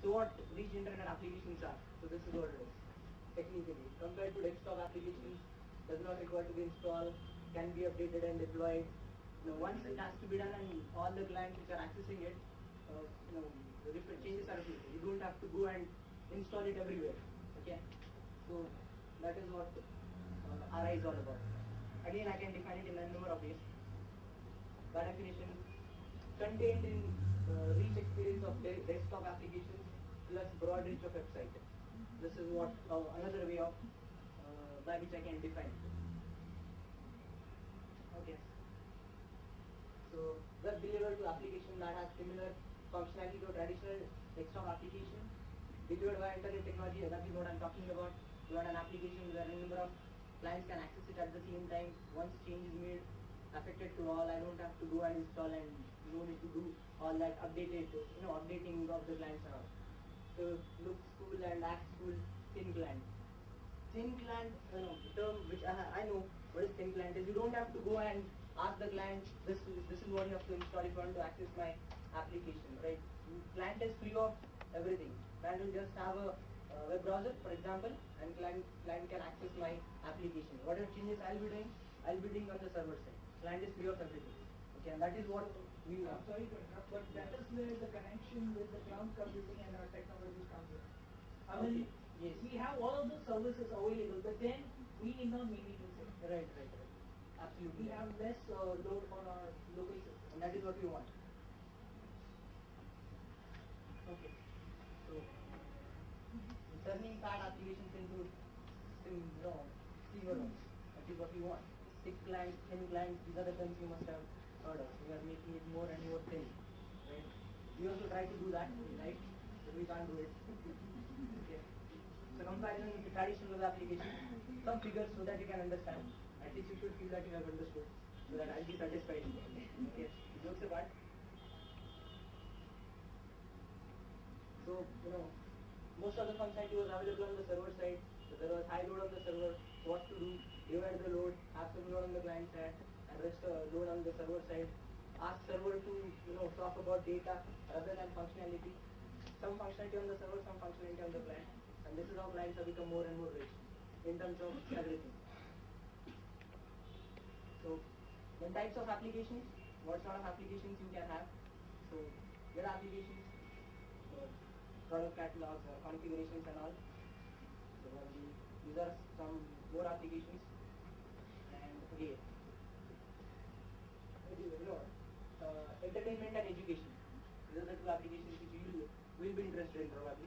So what rich internet applications are? So this is what it is. Technically, compared to desktop applications, does not require to be installed, can be updated and deployed. Once it has to be done and all the clients which are accessing it, the different changes are repeated. You don't have to go and install it everywhere. Okay, so that is what RI is all about. Again, I can define it in a number of ways. By definition, contained in rich experience of desktop applications plus broad reach of website. This is what another way of by which I can define it. Okay. So web delivered to application that has similar functionality to traditional desktop application delivered by internet technology. That is what I'm talking about. You want an application where a number of clients can access it at the same time. Once change is made, affected to all. I don't have to go and install and no need to do all that updating of the clients and all. So looks cool and acts cool. Thin client. Thin client, term which I know what is thin client is. You don't have to go and ask the client this is what you have to install if you want to access my application, right? Client is free of everything. Client will just have a web browser, for example, and client can access my application. Whatever changes I'll be doing on the server side. Client is free of everything. Okay, and that is what we want. I'm sorry to interrupt, but that is where the connection with the cloud computing and our technologies comes in. I mean, yes. We have all of those services available, but then we need not mainly use it. Right. Absolutely. We have less load on our local system. And that is what we want. Okay. So, turning bad applications into slimmer ones. That is what we want. Thick clients, thin clients, these are the terms you must have heard of. We are making it more and more thin. Right? We also try to do that, right? But we can't do it. Okay. So comparison with the traditional web application, some figures so that you can understand. At least you should feel that you have understood. So that I'll be satisfied. Okay. Jokes apart. So, most of the functionality was available on the server side. So there was high load on the server, what to do, divide the load, have some load on the client side, and rest load on the server side. Ask server to, talk about data rather than functionality. Some functionality on the server, some functionality on the client. And this is how clients have become more and more rich in terms of everything. So, the types of applications, what sort of applications you can have. So, web applications, product catalogs, configurations and all. So these are some more applications. And again, entertainment and education. These are the two applications which you will be interested in probably.